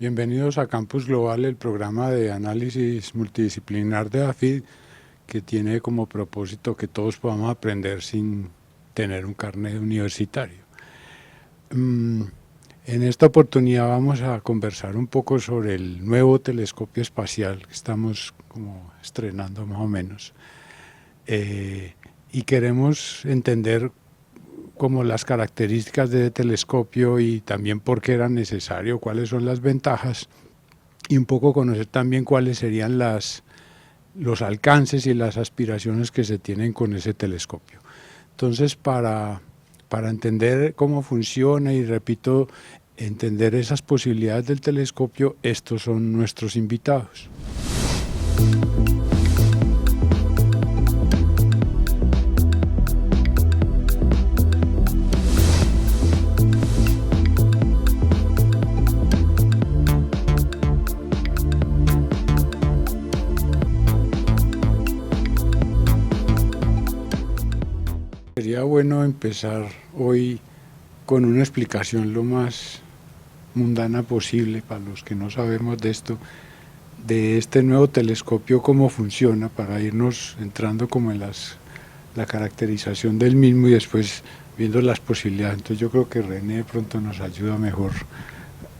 Bienvenidos a Campus Global, el programa de análisis multidisciplinar de AFID, que tiene como propósito que todos podamos aprender sin tener un carnet universitario. En esta oportunidad vamos a conversar un poco sobre el nuevo telescopio espacial que estamos como estrenando más o menos. Y queremos entender como las características del telescopio y también por qué era necesario, cuáles son las ventajas y un poco conocer también cuáles serían los alcances y las aspiraciones que se tienen con ese telescopio. Entonces, para entender cómo funciona y, repito, entender esas posibilidades del telescopio, estos son nuestros invitados. Sería bueno empezar hoy con una explicación lo más mundana posible para los que no sabemos de esto, de este nuevo telescopio, cómo funciona, para irnos entrando como en la caracterización del mismo y después viendo las posibilidades. Entonces yo creo que René de pronto nos ayuda mejor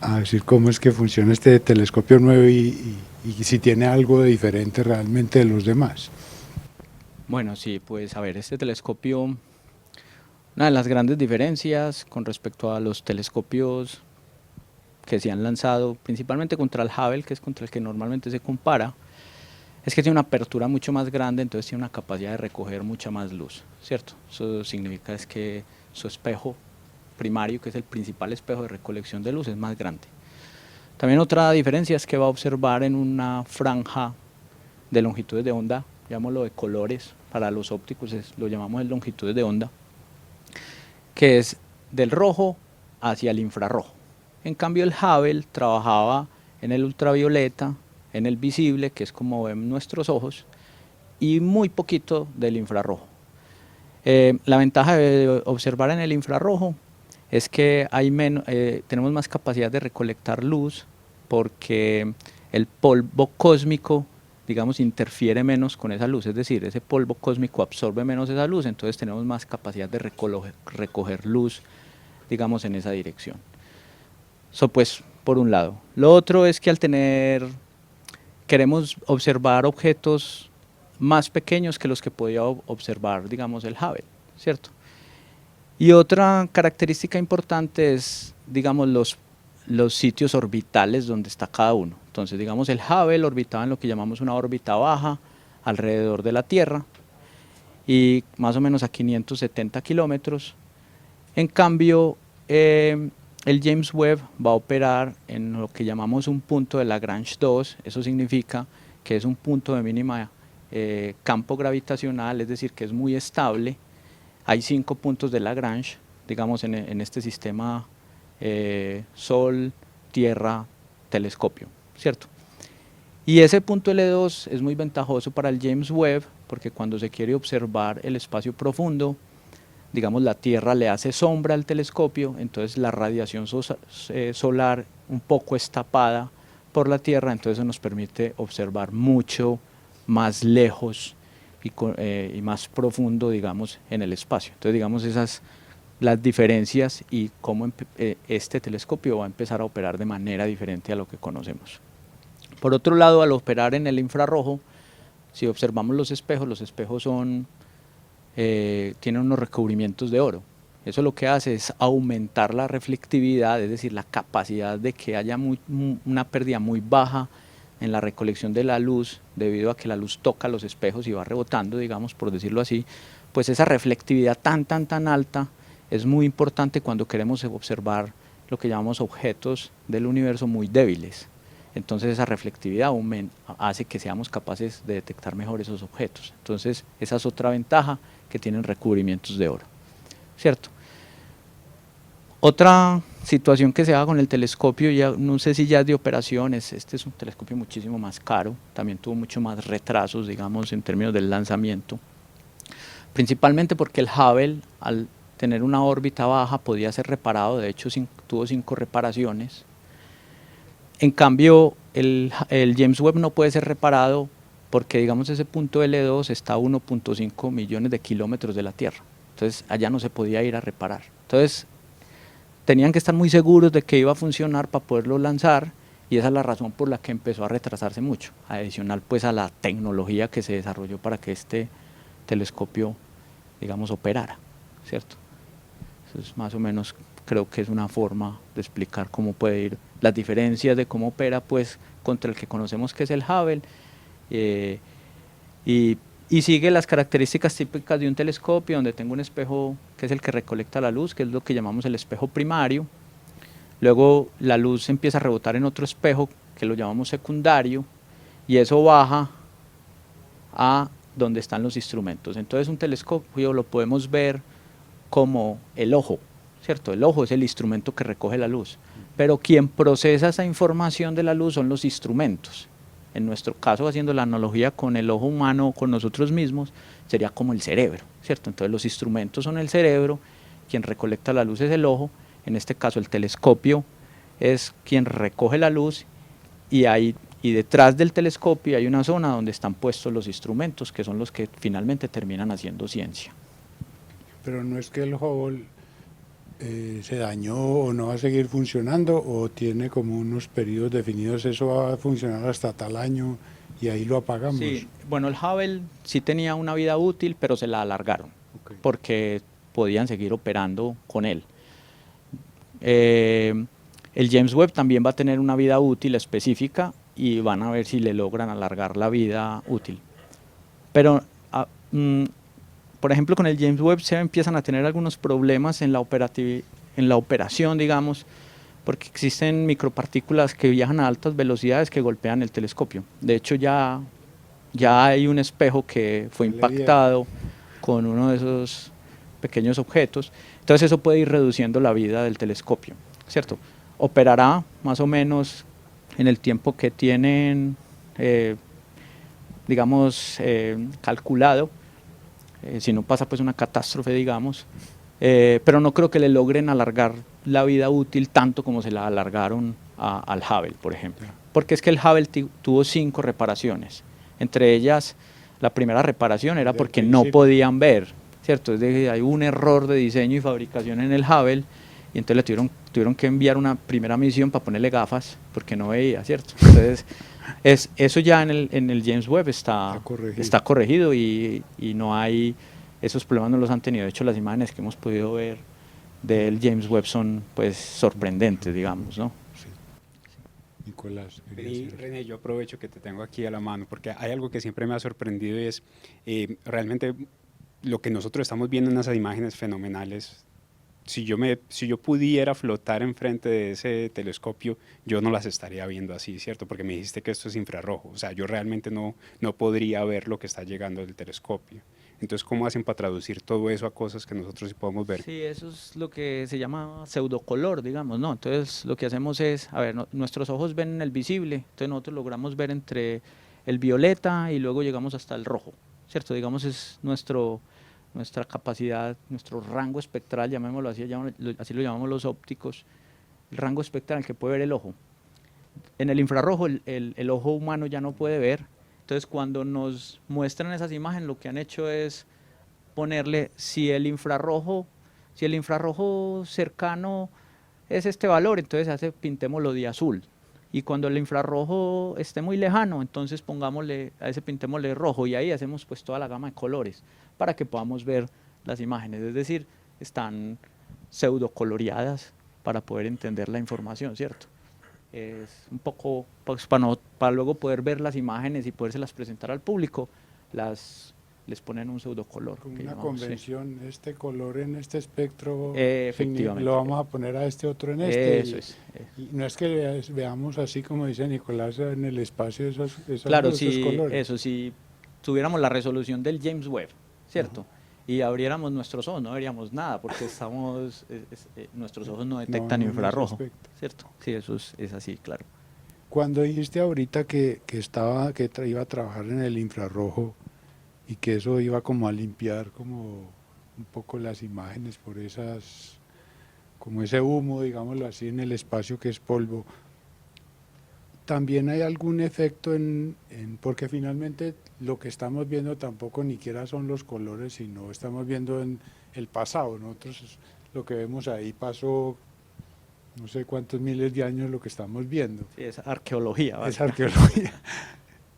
a decir cómo es que funciona este telescopio nuevo y si tiene algo de diferente realmente de los demás. Bueno, sí, pues a ver, este telescopio, una de las grandes diferencias con respecto a los telescopios que se han lanzado, principalmente contra el Hubble, que es contra el que normalmente se compara, es que tiene una apertura mucho más grande, entonces tiene una capacidad de recoger mucha más luz, ¿cierto? Eso significa es que su espejo primario, que es el principal espejo de recolección de luz, es más grande. También otra diferencia es que va a observar en una franja de longitudes de onda, llamémoslo de colores, para los ópticos lo llamamos de longitudes de onda, que es del rojo hacia el infrarrojo. En cambio el Hubble trabajaba en el ultravioleta, en el visible, que es como ven nuestros ojos, y muy poquito del infrarrojo. La ventaja de observar en el infrarrojo es que tenemos más capacidad de recolectar luz porque el polvo cósmico, digamos, interfiere menos con esa luz, es decir, ese polvo cósmico absorbe menos esa luz, entonces tenemos más capacidad de recoger luz, digamos, en esa dirección. Eso pues, por un lado. Lo otro es que queremos observar objetos más pequeños que los que podía observar, digamos, el Hubble, ¿cierto? Y otra característica importante es, digamos, los sitios orbitales donde está cada uno. Entonces, digamos, el Hubble orbitaba en lo que llamamos una órbita baja, alrededor de la Tierra, y más o menos a 570 kilómetros. En cambio, el James Webb va a operar en lo que llamamos un punto de Lagrange 2, eso significa que es un punto de mínima campo gravitacional, es decir, que es muy estable. Hay 5 puntos de Lagrange, digamos, en este sistema Sol, Tierra, telescopio, ¿cierto? Y ese punto L2 es muy ventajoso para el James Webb, porque cuando se quiere observar el espacio profundo, digamos, la Tierra le hace sombra al telescopio, entonces la radiación solar un poco es tapada por la Tierra, entonces eso nos permite observar mucho más lejos y más profundo, digamos, en el espacio. Entonces, digamos, esas las diferencias y cómo este telescopio va a empezar a operar de manera diferente a lo que conocemos. Por otro lado, al operar en el infrarrojo, si observamos los espejos tienen unos recubrimientos de oro. Eso lo que hace es aumentar la reflectividad, es decir, la capacidad de que haya una pérdida muy baja en la recolección de la luz, debido a que la luz toca los espejos y va rebotando, digamos, por decirlo así. Pues esa reflectividad tan alta es muy importante cuando queremos observar lo que llamamos objetos del universo muy débiles. Entonces esa reflectividad hace que seamos capaces de detectar mejor esos objetos. Entonces esa es otra ventaja, que tienen recubrimientos de oro, ¿cierto? Otra situación que se da con el telescopio, ya no sé si ya es de operaciones, este es un telescopio muchísimo más caro, también tuvo mucho más retrasos, digamos, en términos del lanzamiento, principalmente porque el Hubble, al tener una órbita baja, podía ser reparado, de hecho tuvo 5 reparaciones, En cambio, el James Webb no puede ser reparado porque, digamos, ese punto L2 está a 1.5 millones de kilómetros de la Tierra. Entonces, allá no se podía ir a reparar. Entonces, tenían que estar muy seguros de que iba a funcionar para poderlo lanzar, y esa es la razón por la que empezó a retrasarse mucho, adicional pues a la tecnología que se desarrolló para que este telescopio, digamos, operara, ¿cierto? Eso es más o menos, creo que es una forma de explicar cómo puede ir las diferencias de cómo opera pues contra el que conocemos que es el Hubble, eh, y, y sigue las características típicas de un telescopio, donde tengo un espejo que es el que recolecta la luz, que es lo que llamamos el espejo primario. Luego la luz empieza a rebotar en otro espejo que lo llamamos secundario, y eso baja a donde están los instrumentos. Entonces un telescopio lo podemos ver como el ojo, ¿cierto? El ojo es el instrumento que recoge la luz, pero quien procesa esa información de la luz son los instrumentos. En nuestro caso, haciendo la analogía con el ojo humano, con nosotros mismos, sería como el cerebro, ¿cierto? Entonces los instrumentos son el cerebro, quien recolecta la luz es el ojo, en este caso el telescopio es quien recoge la luz, y detrás del telescopio hay una zona donde están puestos los instrumentos, que son los que finalmente terminan haciendo ciencia. Pero no es que el Hubble se dañó o no va a seguir funcionando, o tiene como unos periodos definidos, eso va a funcionar hasta tal año y ahí lo apagamos. Sí, bueno, el Hubble sí tenía una vida útil, pero se la alargaron, Okay. porque podían seguir operando con él. El James Webb también va a tener una vida útil específica, y van a ver si le logran alargar la vida útil. Pero, por ejemplo, con el James Webb se empiezan a tener algunos problemas en la operación, digamos, porque existen micropartículas que viajan a altas velocidades que golpean el telescopio. De hecho, ya hay un espejo que fue impactado con uno de esos pequeños objetos. Entonces eso puede ir reduciendo la vida del telescopio, ¿cierto? Operará más o menos en el tiempo que tienen, digamos, calculado, si no pasa pues una catástrofe, digamos, pero no creo que le logren alargar la vida útil tanto como se la alargaron al Hubble, por ejemplo. Porque es que el Hubble tuvo 5 reparaciones. Entre ellas, la primera reparación era porque no podían ver, ¿cierto? Es decir, hay un error de diseño y fabricación en el Hubble, y entonces le tuvieron que enviar una primera misión para ponerle gafas porque no veía, ¿cierto? Entonces, eso ya en el James Webb está corregido, y no hay, esos problemas no los han tenido. De hecho, las imágenes que hemos podido ver del James Webb son pues sorprendentes, digamos, ¿no? Sí. Nicolás. Y René, yo aprovecho que te tengo aquí a la mano, porque hay algo que siempre me ha sorprendido, y es realmente lo que nosotros estamos viendo en esas imágenes fenomenales. Si yo pudiera flotar enfrente de ese telescopio, yo no las estaría viendo así, ¿cierto? Porque me dijiste que esto es infrarrojo. O sea, yo realmente no podría ver lo que está llegando del telescopio. Entonces, ¿cómo hacen para traducir todo eso a cosas que nosotros sí podemos ver? Sí, eso es lo que se llama pseudocolor, digamos, ¿no? Entonces, lo que hacemos es, a ver, nuestros ojos ven el visible, entonces nosotros logramos ver entre el violeta y luego llegamos hasta el rojo, ¿cierto? Digamos, es nuestra capacidad, nuestro rango espectral, llamémoslo así, así lo llamamos los ópticos, el rango espectral que puede ver el ojo. En el infrarrojo el ojo humano ya no puede ver, entonces cuando nos muestran esas imágenes lo que han hecho es ponerle, si el infrarrojo cercano es este valor, entonces pintémoslo de azul. Y cuando el infrarrojo esté muy lejano, entonces pintémosle rojo, y ahí hacemos pues toda la gama de colores para que podamos ver las imágenes. Es decir, están pseudo coloreadas para poder entender la información, ¿cierto? Es un poco, pues, para luego poder ver las imágenes y podérselas presentar al público, les ponen un pseudocolor. Como una convención, sí. Este color en este espectro, efectivamente, lo vamos a poner a este otro en este. Eso es. Y no es que veamos así como dice Nicolás en el espacio esos claro, esos colores. Eso, si tuviéramos la resolución del James Webb, ¿cierto? Y abriéramos nuestros ojos, no veríamos nada, porque nuestros ojos no detectan infrarrojo, ¿cierto? Sí, eso es así, claro. Cuando dijiste ahorita que iba a trabajar en el infrarrojo, y que eso iba como a limpiar como un poco las imágenes por como ese humo, digámoslo así, en el espacio que es polvo. también hay algún efecto porque finalmente lo que estamos viendo tampoco ni siquiera son los colores, sino estamos viendo en el pasado. Nosotros lo que vemos ahí pasó no sé cuántos miles de años lo que estamos viendo. Sí, es arqueología. Es arqueología.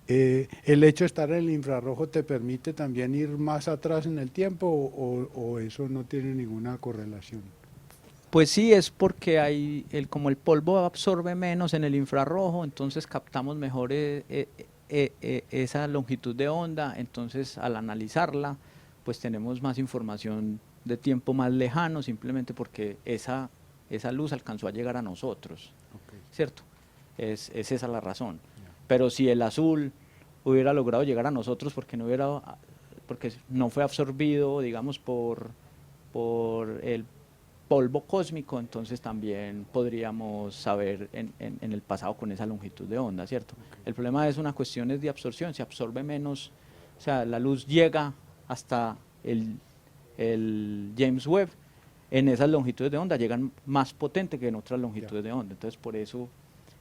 ¿El hecho de estar en el infrarrojo te permite también ir más atrás en el tiempo o eso no tiene ninguna correlación? Pues sí, es porque como el polvo absorbe menos en el infrarrojo, entonces captamos mejor esa longitud de onda, entonces al analizarla, pues tenemos más información de tiempo más lejano, simplemente porque esa luz alcanzó a llegar a nosotros, Okay. ¿cierto? Es esa la razón. Pero si el azul hubiera logrado llegar a nosotros porque no fue absorbido, digamos, por el polvo cósmico, entonces también podríamos saber en el pasado con esa longitud de onda, ¿cierto? Okay. El problema es una cuestión de absorción, se absorbe menos, o sea, la luz llega hasta el James Webb, en esas longitudes de onda llegan más potente que en otras longitudes de onda, entonces por eso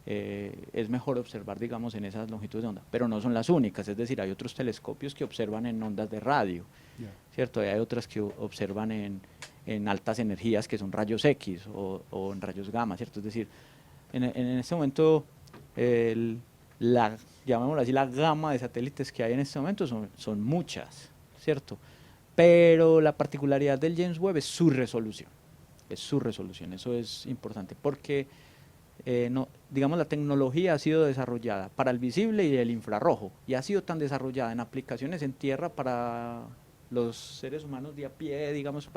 es mejor observar, digamos, en esas longitudes de onda, pero no son las únicas, es decir, hay otros telescopios que observan en ondas de radio, ¿cierto? Y hay otras que observan en altas energías que son rayos X o en rayos gamma, ¿cierto? Es decir, en este momento, llamémoslo así, la gama de satélites que hay en este momento son muchas, ¿cierto? Pero la particularidad del James Webb es su resolución, eso es importante, porque digamos, la tecnología ha sido desarrollada para el visible y el infrarrojo, y ha sido tan desarrollada en aplicaciones en tierra para los seres humanos de a pie, digamos,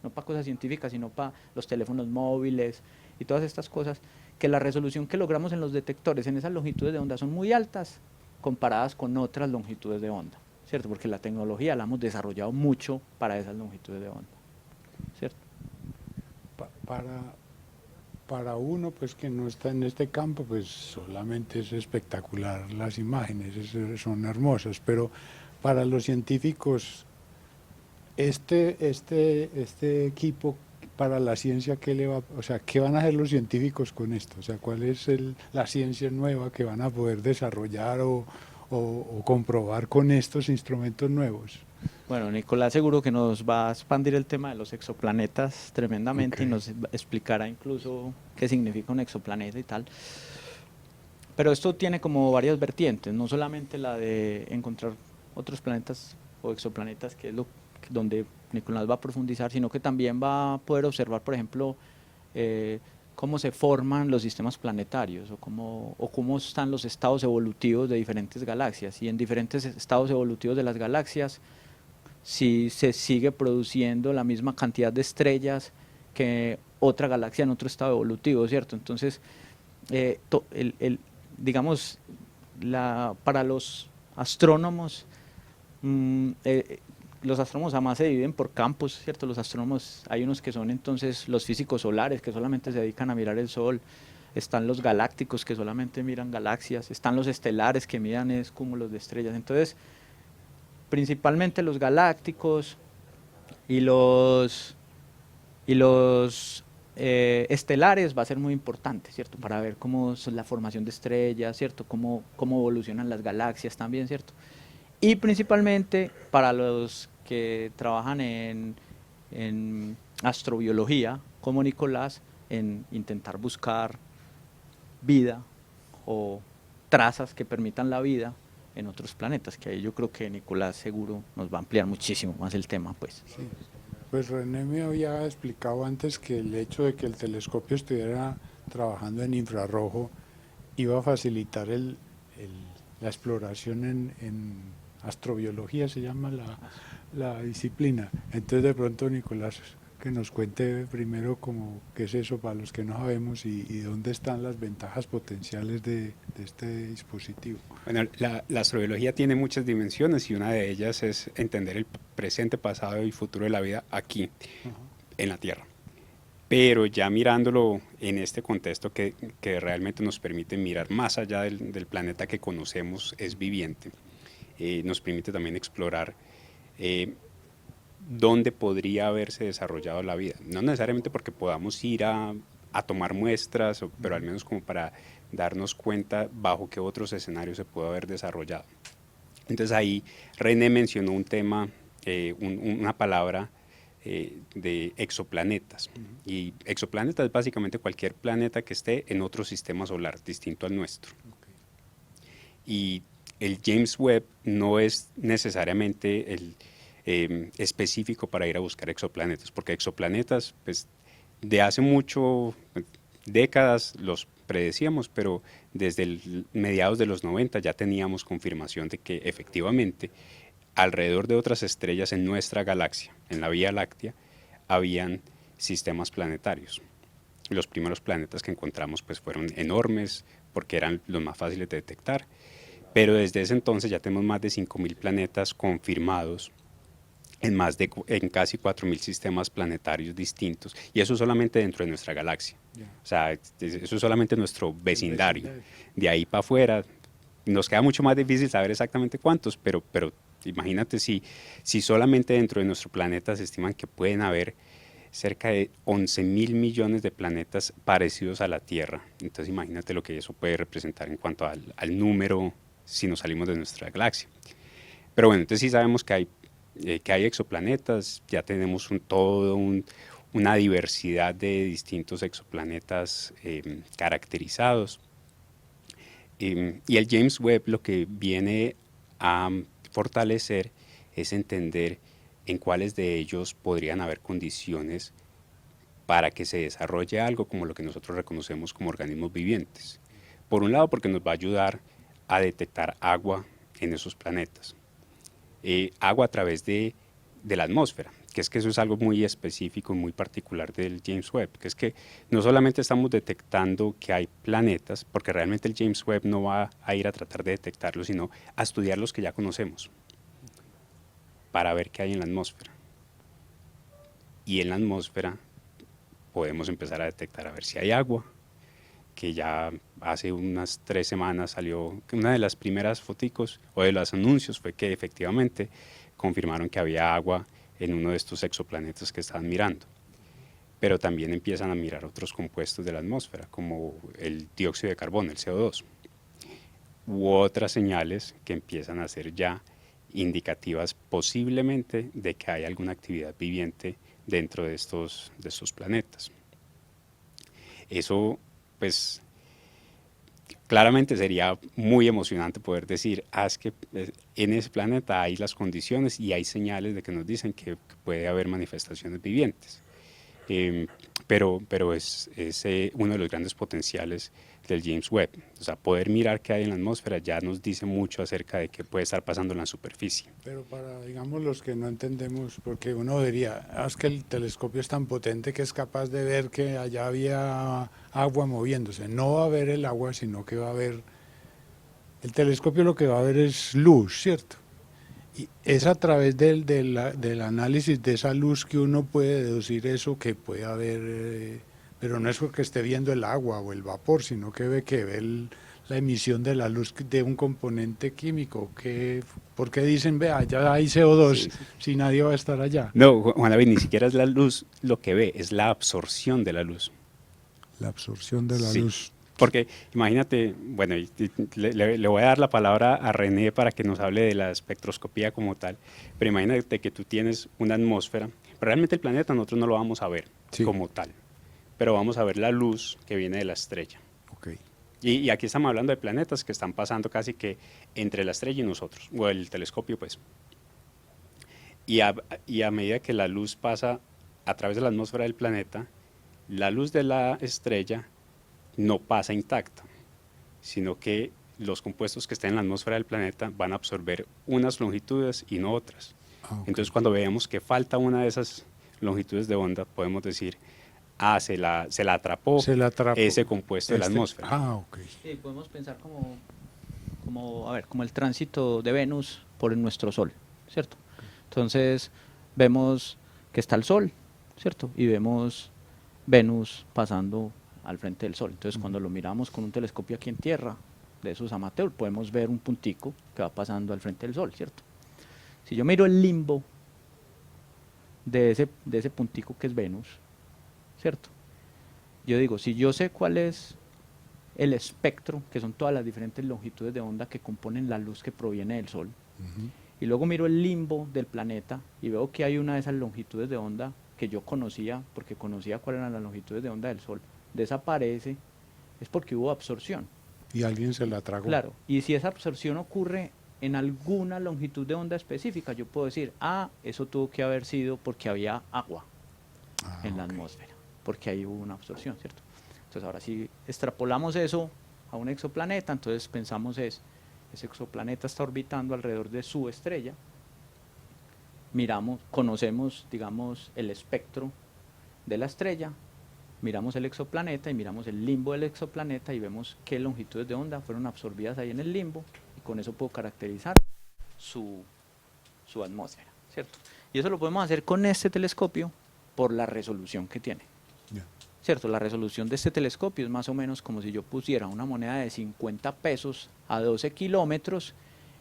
no para cosas científicas, sino para los teléfonos móviles y todas estas cosas, que la resolución que logramos en los detectores en esas longitudes de onda son muy altas comparadas con otras longitudes de onda, ¿cierto? Porque la tecnología la hemos desarrollado mucho para esas longitudes de onda, ¿cierto? Para uno pues que no está en este campo, pues solamente es espectacular las imágenes, son hermosas, pero para los científicos, este equipo para la ciencia, ¿qué van a hacer los científicos con esto? O sea, ¿cuál es la ciencia nueva que van a poder desarrollar o comprobar con estos instrumentos nuevos? Bueno, Nicolás seguro que nos va a expandir el tema de los exoplanetas tremendamente, okay, y nos explicará incluso qué significa un exoplaneta y tal. Pero esto tiene como varias vertientes, no solamente la de encontrar otros planetas o exoplanetas, que es donde Nicolás va a profundizar, sino que también va a poder observar, por ejemplo, cómo se forman los sistemas planetarios o cómo están los estados evolutivos de diferentes galaxias. Y en diferentes estados evolutivos de las galaxias, si se sigue produciendo la misma cantidad de estrellas que otra galaxia en otro estado evolutivo, ¿cierto? Entonces, digamos, para los astrónomos, además se dividen por campos, ¿cierto? Los astrónomos, hay unos que son entonces los físicos solares, que solamente se dedican a mirar el Sol, están los galácticos, que solamente miran galaxias, están los estelares, que miran cúmulos de estrellas. Entonces, principalmente los galácticos y los estelares va a ser muy importante, ¿cierto? Para ver cómo es la formación de estrellas, ¿cierto? Cómo evolucionan las galaxias también, ¿cierto? Y principalmente para los que trabajan en astrobiología, como Nicolás, en intentar buscar vida o trazas que permitan la vida en otros planetas, que ahí yo creo que Nicolás seguro nos va a ampliar muchísimo más el tema, pues. Sí. Pues René me había explicado antes que el hecho de que el telescopio estuviera trabajando en infrarrojo iba a facilitar la exploración en astrobiología, se llama la disciplina. Entonces de pronto Nicolás, que nos cuente primero qué es eso para los que no sabemos y dónde están las ventajas potenciales de este dispositivo. Bueno, la astrobiología tiene muchas dimensiones y una de ellas es entender el presente, pasado y futuro de la vida aquí, en la Tierra. Pero ya mirándolo en este contexto que realmente nos permite mirar más allá del planeta que conocemos, es viviente, nos permite también explorar dónde podría haberse desarrollado la vida. No necesariamente porque podamos ir a a tomar muestras, pero al menos como para darnos cuenta bajo qué otros escenarios se puede haber desarrollado. Entonces ahí René mencionó un tema, una palabra de exoplanetas. Y exoplaneta es básicamente cualquier planeta que esté en otro sistema solar distinto al nuestro. Y el James Webb no es necesariamente el específico para ir a buscar exoplanetas, porque exoplanetas, pues, de hace mucho, décadas los predecíamos, pero desde mediados de los 90 ya teníamos confirmación de que efectivamente alrededor de otras estrellas en nuestra galaxia, en la Vía Láctea, habían sistemas planetarios. Los primeros planetas que encontramos pues fueron enormes porque eran los más fáciles de detectar, pero desde ese entonces ya tenemos más de 5.000 planetas confirmados en casi 4.000 sistemas planetarios distintos, y eso solamente dentro de nuestra galaxia. O sea, eso es solamente nuestro vecindario. De ahí para afuera nos queda mucho más difícil saber exactamente cuántos, pero imagínate si solamente dentro de nuestro planeta se estiman que pueden haber cerca de 11.000 millones de planetas parecidos a la Tierra. Entonces imagínate lo que eso puede representar en cuanto al número si nos salimos de nuestra galaxia. Pero bueno, entonces sí sabemos que hay exoplanetas, ya tenemos una diversidad de distintos exoplanetas caracterizados. Y el James Webb lo que viene a fortalecer es entender en cuáles de ellos podrían haber condiciones para que se desarrolle algo como lo que nosotros reconocemos como organismos vivientes. Por un lado, porque nos va a ayudar a detectar agua en esos planetas. Agua a través de la atmósfera, que eso es algo muy específico y muy particular del James Webb, que es que no solamente estamos detectando que hay planetas, porque realmente el James Webb no va a ir a tratar de detectarlos, sino a estudiar los que ya conocemos, para ver qué hay en la atmósfera. Y en la atmósfera podemos empezar a detectar a ver si hay agua, que ya hace unas 3 semanas salió, una de las primeras foticos o de los anuncios fue que efectivamente confirmaron que había agua en uno de estos exoplanetas que estaban mirando. Pero también empiezan a mirar otros compuestos de la atmósfera, como el dióxido de carbono, el CO2, u otras señales que empiezan a ser ya indicativas posiblemente de que hay alguna actividad viviente dentro de estos planetas. Eso, pues, claramente sería muy emocionante poder decir, es que en ese planeta hay las condiciones y hay señales de que nos dicen que puede haber manifestaciones vivientes. Pero es uno de los grandes potenciales del James Webb. O sea, poder mirar qué hay en la atmósfera ya nos dice mucho acerca de qué puede estar pasando en la superficie. Pero para, digamos, los que no entendemos, porque uno diría, es que el telescopio es tan potente que es capaz de ver que allá había agua moviéndose. No va a ver el agua, sino que va a ver, el telescopio lo que va a ver es luz, ¿cierto? Y es a través del análisis de esa luz que uno puede deducir eso que puede haber, pero no es porque esté viendo el agua o el vapor, sino que ve la emisión de la luz de un componente químico. ¿Por qué dicen, vea, allá hay CO2 Sí. si nadie va a estar allá? No, Juan David, ni siquiera es la luz lo que ve, es la absorción de la luz. La absorción de la Sí. luz. Porque imagínate, bueno, le voy a dar la palabra a René para que nos hable de la espectroscopía como tal, pero imagínate que tú tienes una atmósfera, pero realmente el planeta nosotros no lo vamos a ver como tal, pero vamos a ver la luz que viene de la estrella. Okay. Y aquí estamos hablando de planetas que están pasando casi que entre la estrella y nosotros, o el telescopio pues. Y a medida que la luz pasa a través de la atmósfera del planeta, la luz de la estrella no pasa intacta, sino que los compuestos que estén en la atmósfera del planeta van a absorber unas longitudes y no otras. Okay. Entonces, cuando veamos que falta una de esas longitudes de onda, podemos decir, se la atrapó ese compuesto de la atmósfera. Okay. Sí, podemos pensar como el tránsito de Venus por nuestro Sol, ¿cierto? Entonces, vemos que está el Sol, ¿cierto? Y vemos Venus pasando al frente del Sol. Entonces, cuando lo miramos con un telescopio aquí en Tierra, de esos amateur, podemos ver un puntico que va pasando al frente del Sol, ¿cierto? Si yo miro el limbo de ese puntico que es Venus, ¿cierto? yo digo, si yo sé cuál es el espectro, que son todas las diferentes longitudes de onda que componen la luz que proviene del Sol, y luego miro el limbo del planeta y veo que hay una de esas longitudes de onda que yo conocía, porque conocía cuáles eran las longitudes de onda del Sol, desaparece, es porque hubo absorción. Y alguien se la tragó. Claro, y si esa absorción ocurre en alguna longitud de onda específica, yo puedo decir, eso tuvo que haber sido porque había agua en la atmósfera, porque ahí hubo una absorción, ¿cierto? Entonces ahora si extrapolamos eso a un exoplaneta, entonces pensamos ese exoplaneta está orbitando alrededor de su estrella, conocemos, digamos, el espectro de la estrella, miramos el exoplaneta y miramos el limbo del exoplaneta y vemos qué longitudes de onda fueron absorbidas ahí en el limbo, y con eso puedo caracterizar su atmósfera, ¿cierto? Y eso lo podemos hacer con este telescopio por la resolución que tiene. ¿Cierto? La resolución de este telescopio es más o menos como si yo pusiera una moneda de 50 pesos a 12 kilómetros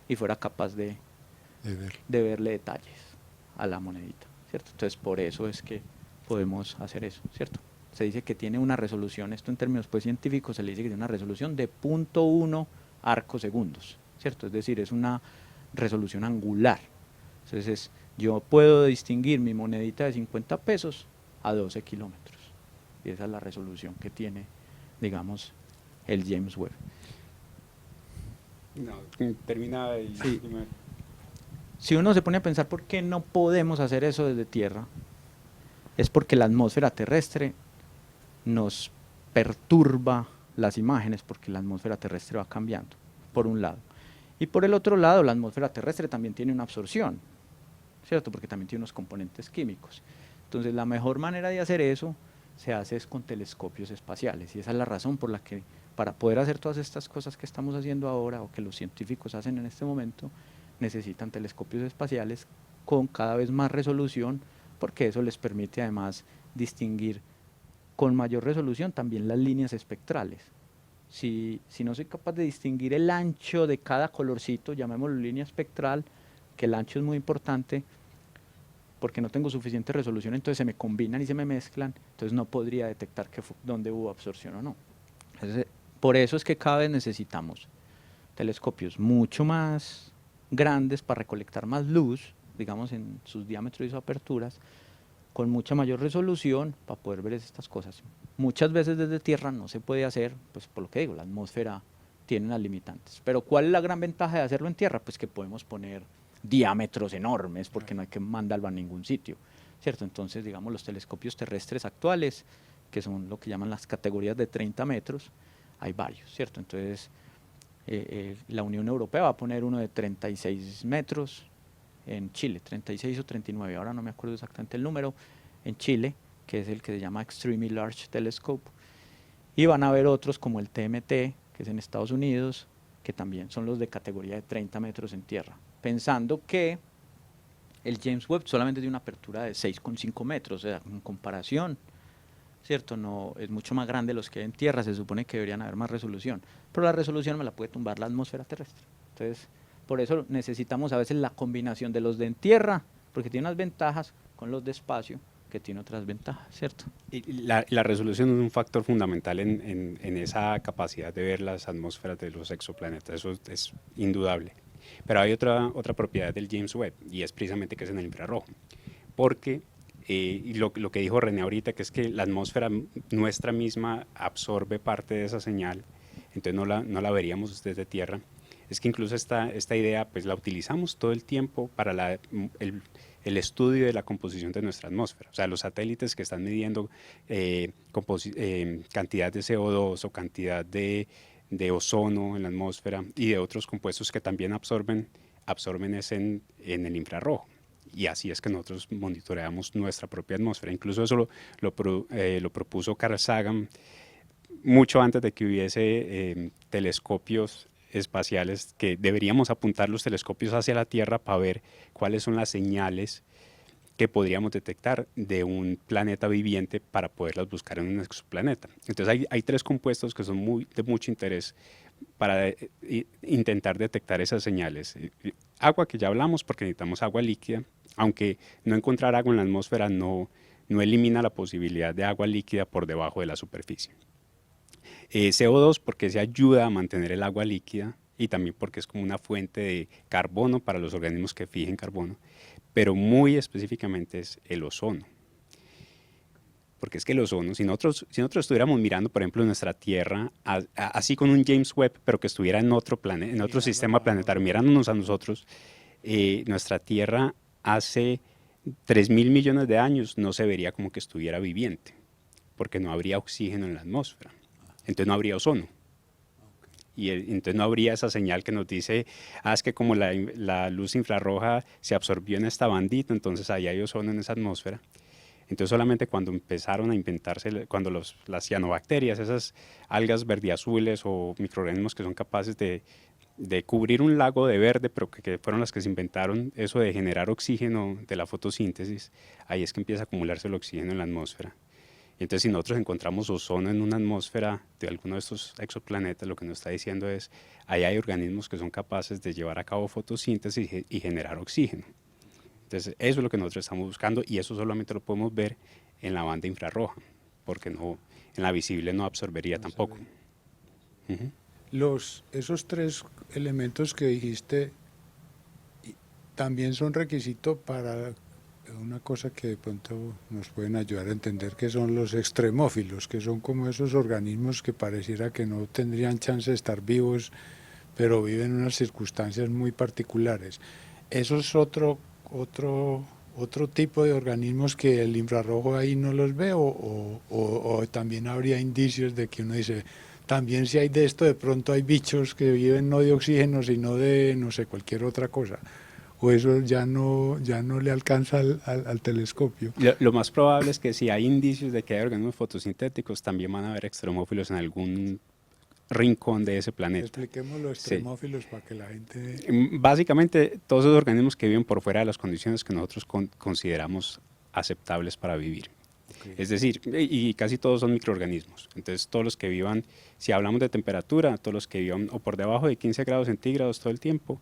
y fuera capaz de verle detalles a la monedita, ¿cierto? Entonces por eso es que podemos hacer eso, ¿cierto? Se dice que tiene una resolución, esto en términos pues científicos se le dice que tiene una resolución de 0.1 arcosegundos, ¿cierto? Es decir, es una resolución angular. Entonces yo puedo distinguir mi monedita de 50 pesos a 12 kilómetros. Y esa es la resolución que tiene, digamos, el James Webb. No, termina el sí. Si uno se pone a pensar por qué no podemos hacer eso desde Tierra, es porque la atmósfera terrestre nos perturba las imágenes, porque la atmósfera terrestre va cambiando, por un lado. Y por el otro lado, la atmósfera terrestre también tiene una absorción, ¿cierto? Porque también tiene unos componentes químicos. Entonces, la mejor manera de hacer eso se hace es con telescopios espaciales, y esa es la razón por la que para poder hacer todas estas cosas que estamos haciendo ahora o que los científicos hacen en este momento, necesitan telescopios espaciales con cada vez más resolución, porque eso les permite además distinguir con mayor resolución también las líneas espectrales. Si no soy capaz de distinguir el ancho de cada colorcito, llamémoslo línea espectral, que el ancho es muy importante, porque no tengo suficiente resolución, entonces se me combinan y se me mezclan, entonces no podría detectar dónde hubo absorción o no. Entonces, por eso es que cada vez necesitamos telescopios mucho más grandes para recolectar más luz, digamos en sus diámetros y sus aperturas, con mucha mayor resolución para poder ver estas cosas. Muchas veces desde Tierra no se puede hacer, pues por lo que digo, la atmósfera tiene unas limitantes. Pero ¿cuál es la gran ventaja de hacerlo en Tierra? Pues que podemos poner diámetros enormes, porque no hay que mandarlo a ningún sitio, ¿cierto? Entonces, digamos, los telescopios terrestres actuales, que son lo que llaman las categorías de 30 metros, hay varios, ¿cierto? Entonces, la Unión Europea va a poner uno de 36 metros en Chile, 36 o 39, ahora no me acuerdo exactamente el número, en Chile, que es el que se llama Extremely Large Telescope, y van a haber otros como el TMT, que es en Estados Unidos, que también son los de categoría de 30 metros en tierra, pensando que el James Webb solamente tiene una apertura de 6,5 metros, o sea, en comparación, ¿cierto? No, es mucho más grande los que hay en tierra, se supone que deberían haber más resolución, pero la resolución me la puede tumbar la atmósfera terrestre. Entonces, por eso necesitamos a veces la combinación de los de en tierra, porque tiene unas ventajas, con los de espacio, que tiene otras ventajas, ¿cierto? Y la resolución es un factor fundamental en esa capacidad de ver las atmósferas de los exoplanetas, eso es indudable. Pero hay otra propiedad del James Webb, y es precisamente que es en el infrarrojo, porque y lo que dijo René ahorita, que es que la atmósfera nuestra misma absorbe parte de esa señal, entonces no la veríamos desde Tierra. Es que incluso esta idea pues la utilizamos todo el tiempo para el estudio de la composición de nuestra atmósfera. O sea, los satélites que están midiendo cantidad de CO2 o cantidad de ozono en la atmósfera y de otros compuestos que también absorben en el infrarrojo. Y así es que nosotros monitoreamos nuestra propia atmósfera. Incluso eso lo propuso Carl Sagan mucho antes de que hubiese telescopios espaciales, que deberíamos apuntar los telescopios hacia la Tierra para ver cuáles son las señales que podríamos detectar de un planeta viviente para poderlas buscar en un exoplaneta. Entonces hay tres compuestos que son de mucho interés para intentar detectar esas señales. Agua, que ya hablamos, porque necesitamos agua líquida, aunque no encontrar agua en la atmósfera no no elimina la posibilidad de agua líquida por debajo de la superficie. CO2 porque se ayuda a mantener el agua líquida y también porque es como una fuente de carbono para los organismos que fijen carbono, pero muy específicamente es el ozono. Porque es que el ozono, si nosotros estuviéramos mirando, por ejemplo, nuestra Tierra, así con un James Webb, pero que estuviera en otro planeta, en otro sistema planetario, mirándonos a nosotros, nuestra Tierra hace 3.000 millones de años no se vería como que estuviera viviente, porque no habría oxígeno en la atmósfera, entonces no habría ozono. Y entonces no habría esa señal que nos dice, es que como la luz infrarroja se absorbió en esta bandita, entonces ahí hay ozono en esa atmósfera. Entonces solamente cuando empezaron a inventarse, cuando las cianobacterias, esas algas verdiazules o microorganismos que son capaces de cubrir un lago de verde, pero que fueron las que se inventaron eso de generar oxígeno de la fotosíntesis, ahí es que empieza a acumularse el oxígeno en la atmósfera. Entonces si nosotros encontramos ozono en una atmósfera de alguno de estos exoplanetas, lo que nos está diciendo es, ahí hay organismos que son capaces de llevar a cabo fotosíntesis y generar oxígeno. Entonces, eso es lo que nosotros estamos buscando y eso solamente lo podemos ver en la banda infrarroja, porque no, en la visible no absorbería tampoco. Esos tres elementos que dijiste también son requisito para una cosa que de pronto nos pueden ayudar a entender, que son los extremófilos, que son como esos organismos que pareciera que no tendrían chance de estar vivos, pero viven en unas circunstancias muy particulares. Eso es otro tipo de organismos que el infrarrojo ahí no los ve, o también habría indicios de que uno dice, también si hay de esto, de pronto hay bichos que viven no de oxígeno, sino de, no sé, cualquier otra cosa. O eso ya no le alcanza al telescopio. Lo más probable es que si hay indicios de que hay organismos fotosintéticos, también van a haber extremófilos en algún rincón de ese planeta. Expliquemos los extremófilos para que la gente... Básicamente, todos esos organismos que viven por fuera de las condiciones que nosotros consideramos aceptables para vivir. Okay. Es decir, y casi todos son microorganismos. Entonces, todos los que vivan, si hablamos de temperatura, todos los que vivan o por debajo de 15 grados centígrados todo el tiempo,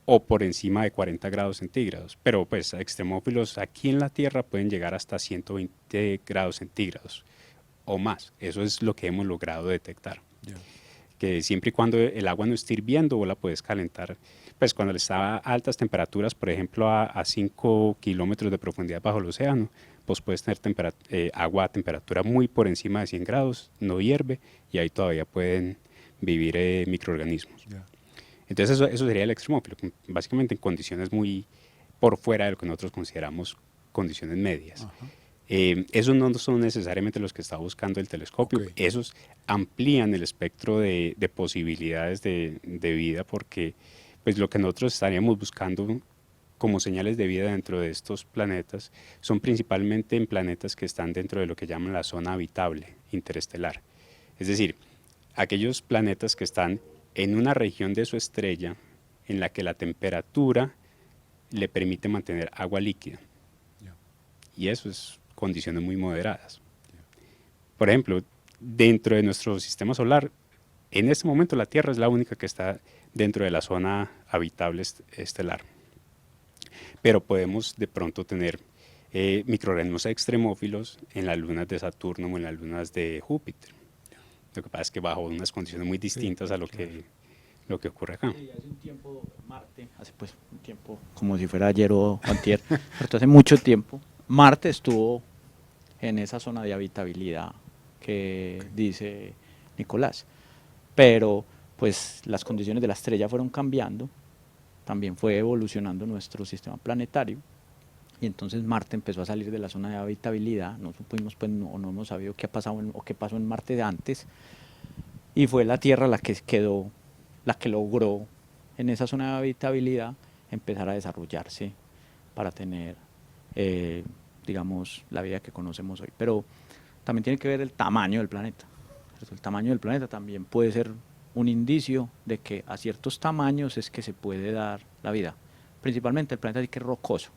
o por encima de 40 grados centígrados. Pero pues extremófilos aquí en la Tierra pueden llegar hasta 120 grados centígrados o más. Eso es lo que hemos logrado detectar. Yeah. Que siempre y cuando el agua no esté hirviendo, vos la puedes calentar. Pues cuando está a altas temperaturas, por ejemplo a 5 kilómetros de profundidad bajo el océano, pues puedes tener agua a temperatura muy por encima de 100 grados, no hierve y ahí todavía pueden vivir microorganismos. Yeah. Entonces eso sería el extremófilo, básicamente en condiciones muy por fuera de lo que nosotros consideramos condiciones medias. Esos no son necesariamente los que está buscando el telescopio, esos amplían el espectro de posibilidades de vida, porque pues, lo que nosotros estaríamos buscando como señales de vida dentro de estos planetas son principalmente en planetas que están dentro de lo que llaman la zona habitable interestelar. Es decir, aquellos planetas que están en una región de su estrella en la que la temperatura le permite mantener agua líquida. Y eso es condiciones muy moderadas. Por ejemplo, dentro de nuestro sistema solar, en este momento la Tierra es la única que está dentro de la zona habitable estelar. Pero podemos de pronto tener microorganismos extremófilos en las lunas de Saturno o en las lunas de Júpiter. Lo que pasa es que bajo unas condiciones muy distintas a lo que ocurre acá. Sí, hace un tiempo Marte, hace pues un tiempo, como si fuera ayer o antier, pero hace mucho tiempo, Marte estuvo en esa zona de habitabilidad que dice Nicolás. Pero pues las condiciones de la estrella fueron cambiando, también fue evolucionando nuestro sistema planetario, y entonces Marte empezó a salir de la zona de habitabilidad, no supimos, pues, no hemos sabido qué ha pasado o qué pasó en Marte de antes, y fue la Tierra la que quedó, la que logró en esa zona de habitabilidad empezar a desarrollarse para tener, digamos, la vida que conocemos hoy. Pero también tiene que ver el tamaño del planeta. El tamaño del planeta también puede ser un indicio de que a ciertos tamaños es que se puede dar la vida. Principalmente el planeta que es rocoso,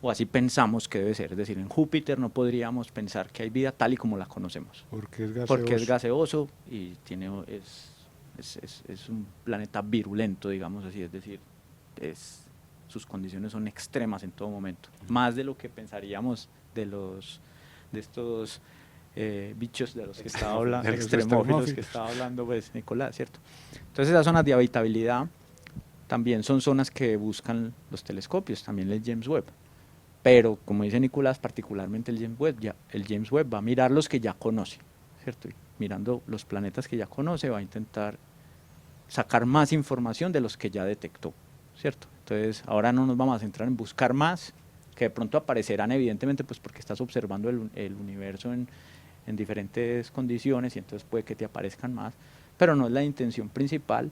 o así pensamos que debe ser. Es decir, en Júpiter no podríamos pensar que hay vida tal y como la conocemos. Porque es gaseoso y es un planeta virulento, digamos así. Es decir, sus condiciones son extremas en todo momento. Más de lo que pensaríamos de estos bichos de los que estaba hablando, De los extremófilos que estaba hablando pues Nicolás, ¿cierto? Entonces esas zonas de habitabilidad también son zonas que buscan los telescopios, también el James Webb. Pero, como dice Nicolás, particularmente el James Webb va a mirar los que ya conoce, ¿cierto? Y mirando los planetas que ya conoce, va a intentar sacar más información de los que ya detectó, ¿cierto? Entonces, ahora no nos vamos a centrar en buscar más, que de pronto aparecerán evidentemente, pues porque estás observando el universo en diferentes condiciones y entonces puede que te aparezcan más, pero no es la intención principal,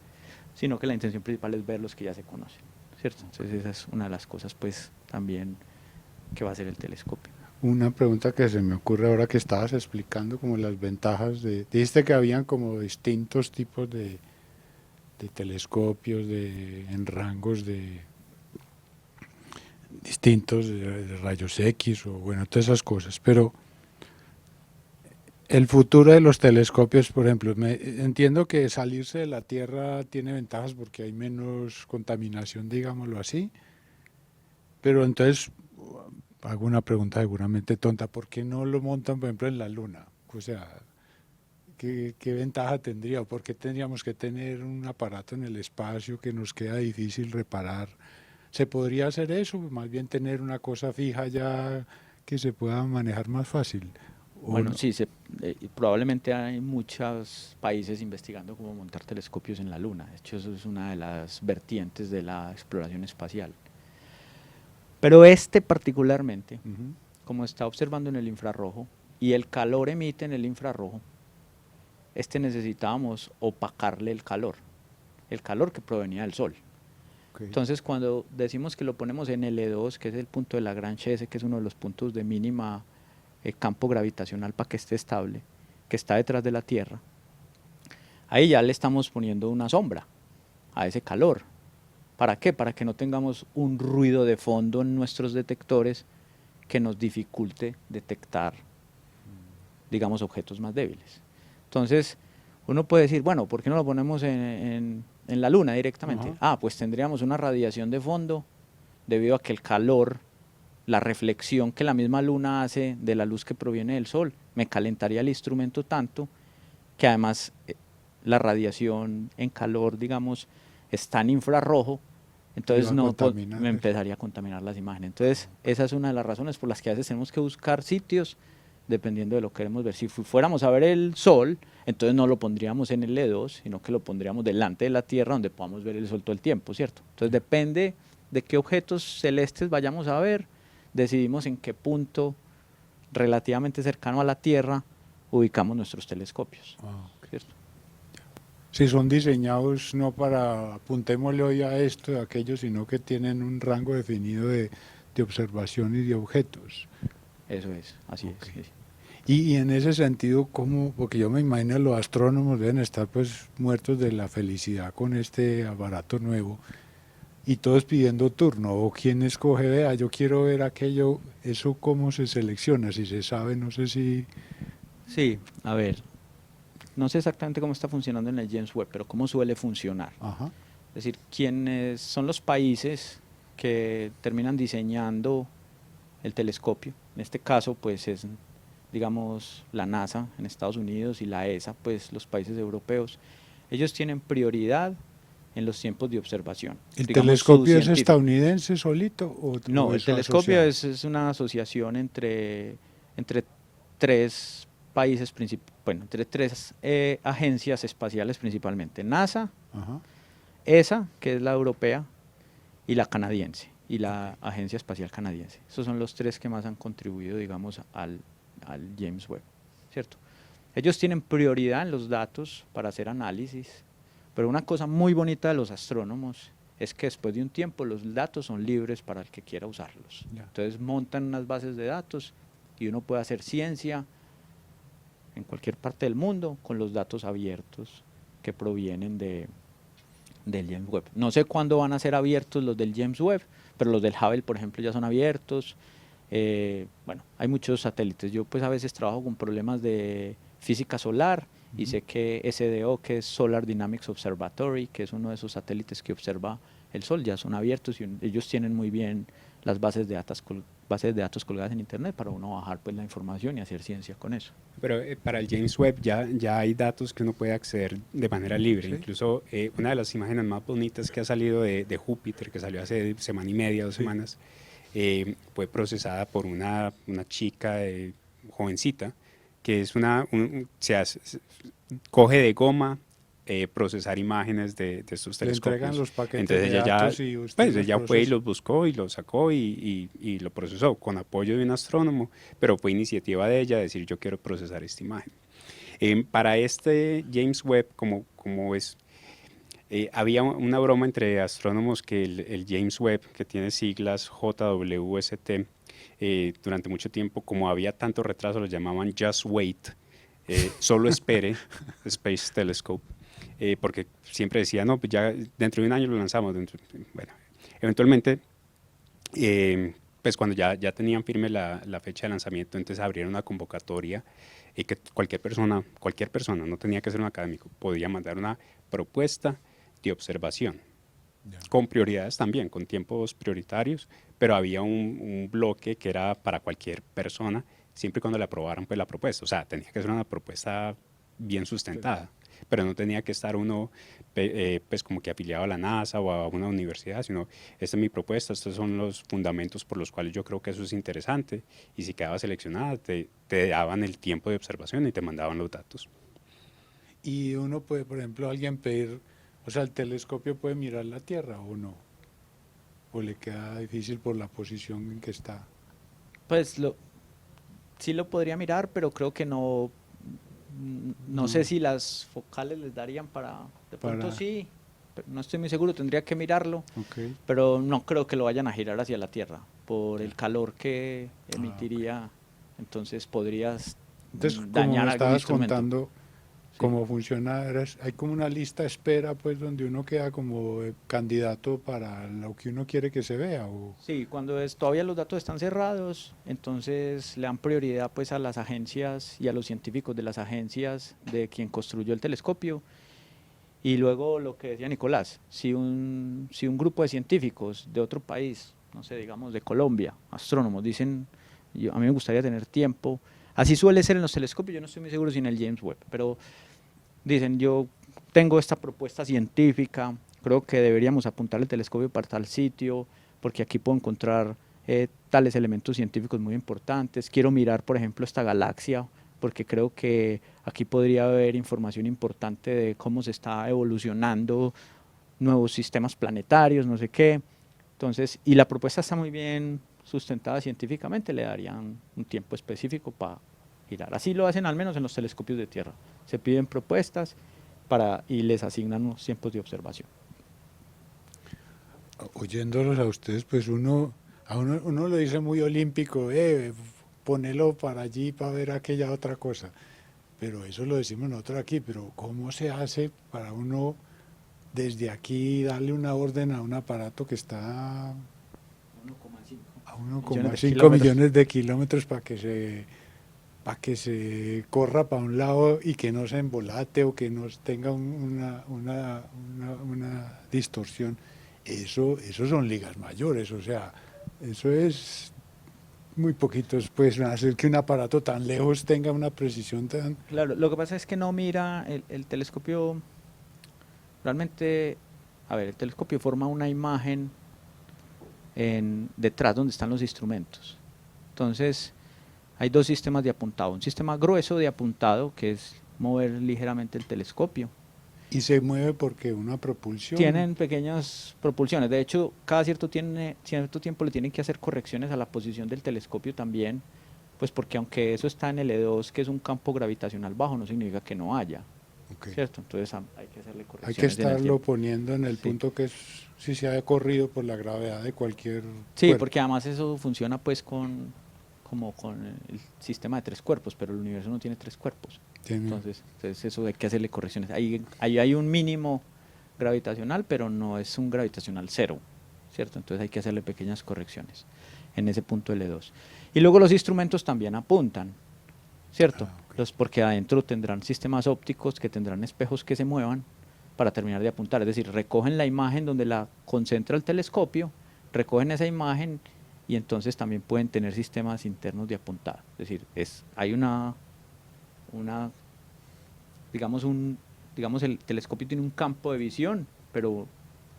sino que la intención principal es ver los que ya se conocen, ¿cierto? Entonces, esa es una de las cosas, pues, también que va a ser el telescopio. Una pregunta que se me ocurre ahora que estabas explicando como las ventajas dijiste que habían como distintos tipos de telescopios en rangos de distintos, de rayos X o bueno, todas esas cosas, pero el futuro de los telescopios, por ejemplo, entiendo que salirse de la Tierra tiene ventajas porque hay menos contaminación, digámoslo así, pero entonces hago una pregunta seguramente tonta, ¿por qué no lo montan, por ejemplo, en la Luna? O sea, ¿qué ventaja tendría? ¿O por qué tendríamos que tener un aparato en el espacio que nos queda difícil reparar? ¿Se podría hacer eso? Más bien tener una cosa fija ya que se pueda manejar más fácil. Bueno, No? sí, probablemente hay muchos países investigando cómo montar telescopios en la Luna. De hecho, eso es una de las vertientes de la exploración espacial. Pero este particularmente, como está observando en el infrarrojo, y el calor emite en el infrarrojo, necesitábamos opacarle el calor que provenía del Sol. Okay. Entonces, cuando decimos que lo ponemos en L2, que es el punto de Lagrange S, que es uno de los puntos de mínima campo gravitacional para que esté estable, que está detrás de la Tierra, ahí ya le estamos poniendo una sombra a ese calor. ¿Para qué? Para que no tengamos un ruido de fondo en nuestros detectores que nos dificulte detectar, digamos, objetos más débiles. Entonces, uno puede decir, bueno, ¿por qué no lo ponemos en la Luna directamente? Pues tendríamos una radiación de fondo debido a que el calor, la reflexión que la misma Luna hace de la luz que proviene del Sol, me calentaría el instrumento tanto que además la radiación en calor, digamos, está en infrarrojo, entonces me empezaría a contaminar las imágenes. Entonces, esa es una de las razones por las que a veces tenemos que buscar sitios dependiendo de lo que queremos ver. Si fuéramos a ver el Sol, entonces no lo pondríamos en el E2, sino que lo pondríamos delante de la Tierra donde podamos ver el Sol todo el tiempo, ¿cierto? Entonces, depende de qué objetos celestes vayamos a ver, decidimos en qué punto relativamente cercano a la Tierra ubicamos nuestros telescopios, ¿cierto? Si son diseñados no para apuntémosle hoy a esto y a aquello, sino que tienen un rango definido de observación y de objetos. Eso es, así es. Sí. Y en ese sentido, ¿cómo? Porque yo me imagino los astrónomos deben estar pues muertos de la felicidad con este aparato nuevo y todos pidiendo turno, o quién escoge, vea, yo quiero ver aquello, eso cómo se selecciona, si se sabe, no sé si... Sí, a ver, no sé exactamente cómo está funcionando en el James Webb, pero cómo suele funcionar. Ajá. Es decir, quiénes son los países que terminan diseñando el telescopio. En este caso, pues es, digamos, la NASA en Estados Unidos y la ESA, pues los países europeos. Ellos tienen prioridad en los tiempos de observación. ¿El telescopio es estadounidense solito? No, el telescopio es una asociación entre tres países, bueno, entre tres agencias espaciales principalmente. NASA, ESA, que es la europea, y la canadiense, y la Agencia Espacial Canadiense. Esos son los tres que más han contribuido, digamos, al James Webb, ¿cierto? Ellos tienen prioridad en los datos para hacer análisis, pero una cosa muy bonita de los astrónomos es que después de un tiempo los datos son libres para el que quiera usarlos. Entonces montan unas bases de datos y uno puede hacer ciencia en cualquier parte del mundo con los datos abiertos que provienen del James Webb. No sé cuándo van a ser abiertos los del James Webb, pero los del Hubble, por ejemplo, ya son abiertos. Bueno, hay muchos satélites. Yo pues a veces trabajo con problemas de física solar y sé que SDO, que es Solar Dynamics Observatory, que es uno de esos satélites que observa el Sol, ya son abiertos y ellos tienen muy bien las bases bases de datos colgadas en internet para uno bajar pues la información y hacer ciencia con eso. Pero para el James Webb ya hay datos que uno puede acceder de manera libre. Sí. Incluso una de las imágenes más bonitas que ha salido de Júpiter, que salió hace semana y media, 2 semanas, fue procesada por una chica jovencita, que es coge de goma procesar imágenes de estos Le telescopios. entregan los paquetes Entonces de ella datos ya, y usted pues los ella fue y procesa. los buscó y los sacó y lo procesó con apoyo de un astrónomo, pero fue iniciativa de ella decir yo quiero procesar esta imagen. Para este James Webb, como es, había una broma entre astrónomos que el James Webb, que tiene siglas JWST, durante mucho tiempo, como había tanto retraso, lo llamaban Just Wait, solo espere, Space Telescope, porque siempre decía, no, pues ya dentro de un año lo lanzamos. Bueno, eventualmente, pues cuando ya tenían firme la fecha de lanzamiento, entonces abrieron una convocatoria y que cualquier persona, no tenía que ser un académico, podía mandar una propuesta de observación, con prioridades también, con tiempos prioritarios, pero había un bloque que era para cualquier persona, siempre y cuando le aprobaran pues la propuesta. O sea, tenía que ser una propuesta bien sustentada, pero no tenía que estar uno pues como que afiliado a la NASA o a una universidad, sino esta es mi propuesta, estos son los fundamentos por los cuales yo creo que eso es interesante, y si quedaba seleccionada te daban el tiempo de observación y te mandaban los datos. Y uno puede, por ejemplo, alguien pedir, o sea, el telescopio puede mirar la Tierra o no, o le queda difícil por la posición en que está. Pues sí lo podría mirar, pero creo que no sé si las focales les darían de pronto sí, pero no estoy muy seguro, tendría que mirarlo, Okay. pero no creo que lo vayan a girar hacia la Tierra por el calor que emitiría, entonces podrías Entonces, como dañar me algún estabas instrumento. contando, Sí. cómo funciona, hay como una lista de espera, pues, donde uno queda como candidato para lo que uno quiere que se vea. O... Sí, cuando todavía los datos están cerrados, entonces le dan prioridad pues a las agencias y a los científicos de las agencias de quien construyó el telescopio. Y luego lo que decía Nicolás, si un grupo de científicos de otro país, no sé, digamos de Colombia, astrónomos, dicen, a mí me gustaría tener tiempo, así suele ser en los telescopios, yo no estoy muy seguro si en el James Webb, pero dicen, yo tengo esta propuesta científica, creo que deberíamos apuntar el telescopio para tal sitio, porque aquí puedo encontrar tales elementos científicos muy importantes, quiero mirar, por ejemplo, esta galaxia, porque creo que aquí podría haber información importante de cómo se está evolucionando nuevos sistemas planetarios, no sé qué. Entonces, y la propuesta está muy bien sustentada científicamente, le darían un tiempo específico para girar. Así lo hacen al menos en los telescopios de Tierra. Se piden propuestas y les asignan unos tiempos de observación. Oyéndolos a ustedes, pues uno lo dice muy olímpico, ponelo para allí para ver aquella otra cosa. Pero eso lo decimos nosotros aquí, pero ¿cómo se hace para uno desde aquí darle una orden a un aparato que está a 1,5 millones de kilómetros para que se corra para un lado y que no se embolate o que no tenga una distorsión? Eso son ligas mayores, o sea, eso es muy poquitos, pues hacer que un aparato tan lejos tenga una precisión tan... Claro, lo que pasa es que no mira el telescopio, realmente, a ver, el telescopio forma una imagen detrás donde están los instrumentos. Entonces, hay dos sistemas de apuntado, un sistema grueso de apuntado, que es mover ligeramente el telescopio. Y se mueve porque una propulsión... Tienen pequeñas propulsiones, de hecho, cada cierto tiempo le tienen que hacer correcciones a la posición del telescopio también, pues porque aunque eso está en el E2, que es un campo gravitacional bajo, no significa que no haya, Okay. ¿cierto? Entonces hay que hacerle correcciones. Hay que estarlo tiempo. poniendo en el punto que si se ha corrido por la gravedad de cualquier Sí, porque además eso funciona pues como con el sistema de 3 cuerpos, pero el universo no tiene 3 cuerpos. Entonces eso hay que hacerle correcciones. Ahí hay un mínimo gravitacional, pero no es un gravitacional cero, ¿cierto? Entonces hay que hacerle pequeñas correcciones en ese punto L2. Y luego los instrumentos también apuntan, ¿cierto? Porque adentro tendrán sistemas ópticos que tendrán espejos que se muevan para terminar de apuntar. Es decir, recogen la imagen donde la concentra el telescopio, recogen esa imagen y entonces también pueden tener sistemas internos de apuntado. Es decir, hay una digamos, digamos el telescopio tiene un campo de visión, pero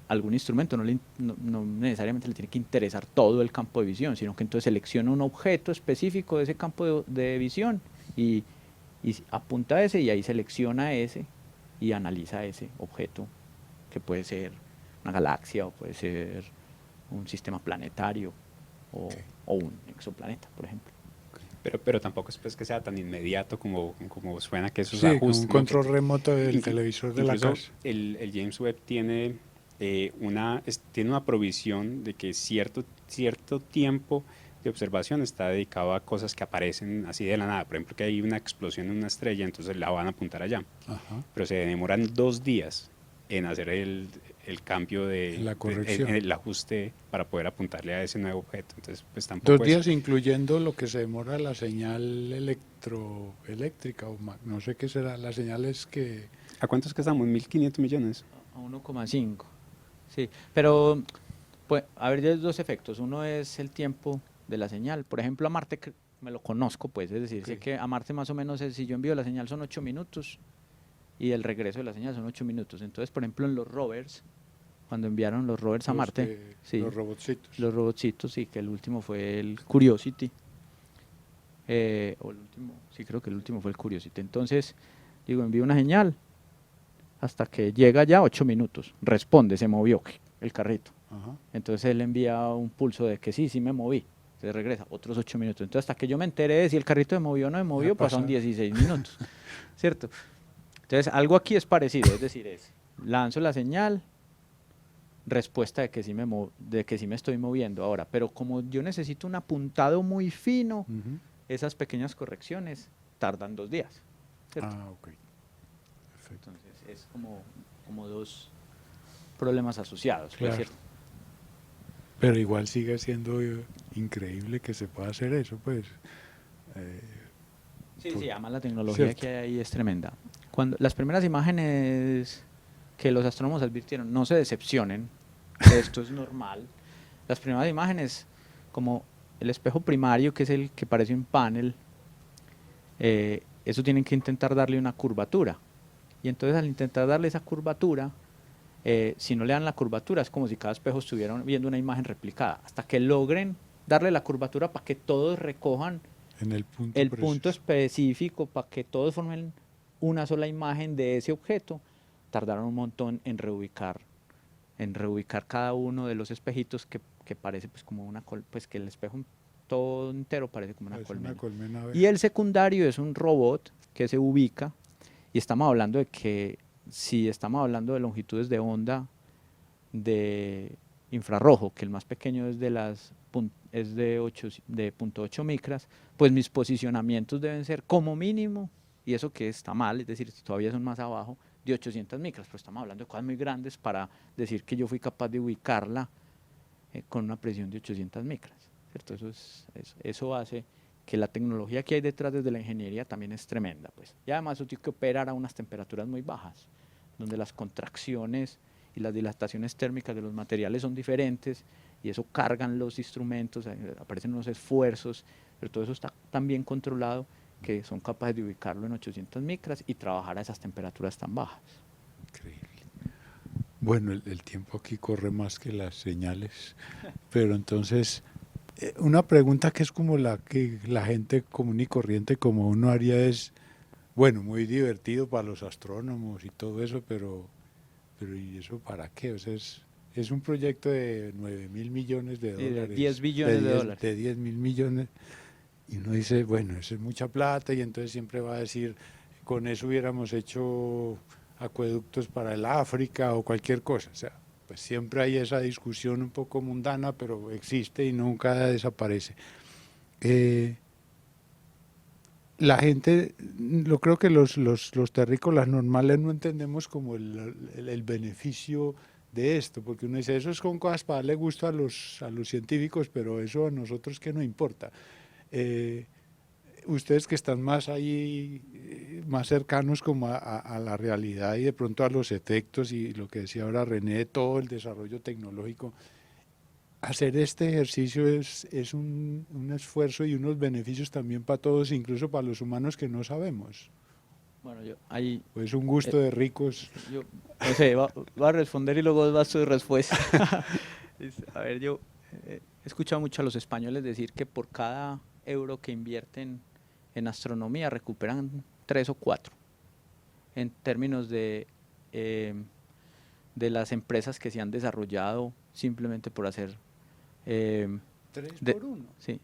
algún instrumento no necesariamente le tiene que interesar todo el campo de visión, sino que entonces selecciona un objeto específico de ese campo de visión y apunta a ese y ahí selecciona ese y analiza ese objeto, que puede ser una galaxia o puede ser un sistema planetario o un exoplaneta, por ejemplo. Pero tampoco es pues que sea tan inmediato como suena que esos Sí, como ajustes, un ¿no? control remoto del Inclu- televisor de la incluso casa. el James Webb tiene, tiene una provisión de que cierto tiempo de observación está dedicado a cosas que aparecen así de la nada. Por ejemplo, que hay una explosión en una estrella, entonces la van a apuntar allá. Ajá. Pero se demoran 2 días en hacer el cambio La corrección. el ajuste para poder apuntarle a ese nuevo objeto. Entonces, pues 2 tampoco es... días incluyendo lo que se demora la señal eléctrica o no sé qué será, las señales que... ¿A cuántos que estamos? 1.500 millones. A 1,5. Sí, pero pues, a ver, hay dos efectos. Uno es el tiempo de la señal. Por ejemplo, a Marte me lo conozco, pues, es decir, sé que a Marte más o menos si yo envío la señal son 8 minutos y el regreso de la señal son 8 minutos. Entonces, por ejemplo, en los rovers, cuando enviaron los rovers a Marte, sí, los robotcitos. los robotcitos, sí, que el último fue el Curiosity. O el último, sí, creo que el último fue el Curiosity. Entonces, digo, envío una señal hasta que llega ya 8 minutos. Responde, se movió el carrito. Ajá. Entonces él envía un pulso de que sí me moví. Se regresa otros 8 minutos. Entonces hasta que yo me enteré de si el carrito se movió o no se movió, pasaron 16 minutos. ¿Cierto? Entonces algo aquí es parecido, es decir, lanzo la señal, respuesta de que sí me estoy moviendo ahora. Pero como yo necesito un apuntado muy fino, esas pequeñas correcciones tardan 2 días. ¿Cierto? Ah, ok. Perfecto. Entonces es como dos problemas asociados, Claro. ¿cierto? Pero igual sigue siendo increíble que se pueda hacer eso, pues. Sí, además la tecnología Cierto. que hay ahí es tremenda. Cuando las primeras imágenes que los astrónomos advirtieron, no se decepcionen, esto es normal. Las primeras imágenes, como el espejo primario, que es el que parece un panel, eso tienen que intentar darle una curvatura. Y entonces al intentar darle esa curvatura, si no le dan la curvatura, es como si cada espejo estuviera viendo una imagen replicada. Hasta que logren darle la curvatura para que todos recojan En el punto el preciso. punto específico, para que todos formen una sola imagen de ese objeto, tardaron un montón en reubicar cada uno de los espejitos que parece pues como pues que el espejo todo entero parece como una colmena. Una colmena Y el secundario es un robot que se ubica, y estamos hablando de que si estamos hablando de longitudes de onda de infrarrojo, que el más pequeño es de 0.8 micras, pues mis posicionamientos deben ser como mínimo, y eso que está mal, es decir, todavía son más abajo, de 800 micras, pero estamos hablando de cosas muy grandes para decir que yo fui capaz de ubicarla con una precisión de 800 micras, ¿cierto? Eso hace que la tecnología que hay detrás desde la ingeniería también es tremenda, pues. Y además eso tiene que operar a unas temperaturas muy bajas, donde las contracciones y las dilataciones térmicas de los materiales son diferentes, y eso cargan los instrumentos, aparecen unos esfuerzos, pero todo eso está tan bien controlado que son capaces de ubicarlo en 800 micras y trabajar a esas temperaturas tan bajas. Increíble. Bueno, el tiempo aquí corre más que las señales, pero entonces, una pregunta que es como la que la gente común y corriente como uno haría es, bueno, muy divertido para los astrónomos y todo eso, pero ¿y eso para qué? O sea, es un proyecto de 9.000 millones de Sí, de dólares. 10 billones de dólares. De 10.000 millones. Y uno dice, bueno, eso es mucha plata, y entonces siempre va a decir, con eso hubiéramos hecho acueductos para el África o cualquier cosa. O sea, pues siempre hay esa discusión un poco mundana, pero existe y nunca desaparece. La gente, yo creo que los terrícolas normales no entendemos como el beneficio de esto, porque uno dice, eso es con cosas para darle gusto a los científicos, pero eso a nosotros que no importa. Ustedes que están más ahí, más cercanos como a la realidad y de pronto a los efectos y lo que decía ahora René, todo el desarrollo tecnológico, hacer este ejercicio es un esfuerzo y unos beneficios también para todos, incluso para los humanos que no sabemos. Bueno, yo ahí, Pues un gusto de ricos. yo, no sé, va a responder y luego vas tu respuesta. A ver, yo he escuchado mucho a los españoles decir que por cada euro que invierten en astronomía recuperan 3 o 4 en términos de las empresas que se han desarrollado simplemente por hacer... Tres de- por uno. sí,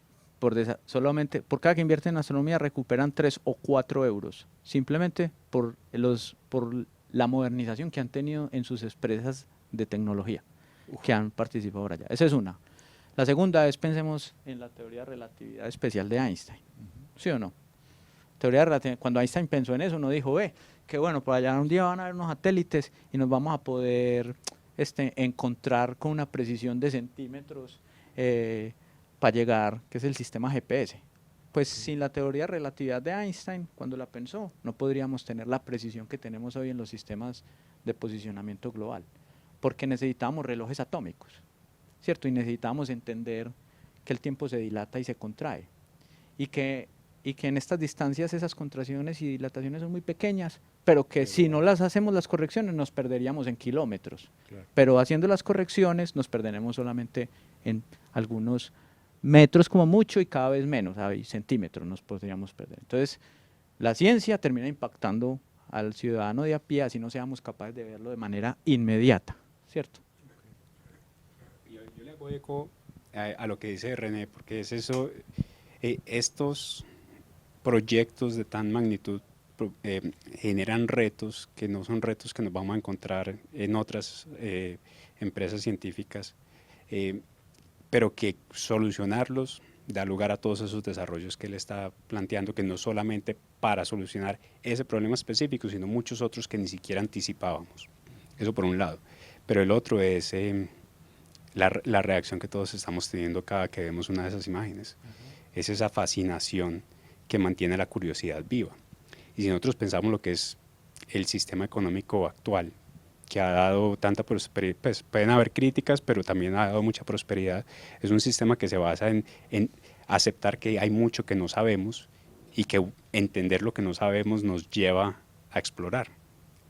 solamente por cada que invierten en astronomía recuperan 3 o 4 euros, simplemente por la modernización que han tenido en sus empresas de tecnología, que han participado por allá. Esa es una. La segunda es, pensemos en la teoría de relatividad especial de Einstein, ¿sí o no? Teoría de relatividad, cuando Einstein pensó en eso, no dijo, que bueno, por allá un día van a haber unos satélites y nos vamos a poder encontrar con una precisión de centímetros para llegar, que es el sistema GPS. Pues sin la teoría de relatividad de Einstein, cuando la pensó, no podríamos tener la precisión que tenemos hoy en los sistemas de posicionamiento global, porque necesitamos relojes atómicos, ¿cierto? Y necesitamos entender que el tiempo se dilata y se contrae, y que en estas distancias esas contracciones y dilataciones son muy pequeñas, pero que si no las hacemos las correcciones nos perderíamos en kilómetros. Claro. Pero haciendo las correcciones nos perderemos solamente en algunos metros como mucho y cada vez menos, centímetros nos podríamos perder. Entonces, la ciencia termina impactando al ciudadano de a pie, así no seamos capaces de verlo de manera inmediata, ¿cierto? Yo le hago eco a lo que dice René, porque es eso, estos proyectos de tan magnitud generan retos que no son retos que nos vamos a encontrar en otras empresas científicas, pero que solucionarlos da lugar a todos esos desarrollos que él está planteando, que no solamente para solucionar ese problema específico, sino muchos otros que ni siquiera anticipábamos. Eso por un lado. Pero el otro es la reacción que todos estamos teniendo cada que vemos una de esas imágenes. Es esa fascinación que mantiene la curiosidad viva. Y si nosotros pensamos lo que es el sistema económico actual, que ha dado tanta prosperidad, pues pueden haber críticas, pero también ha dado mucha prosperidad, es un sistema que se basa en aceptar que hay mucho que no sabemos y que entender lo que no sabemos nos lleva a explorar.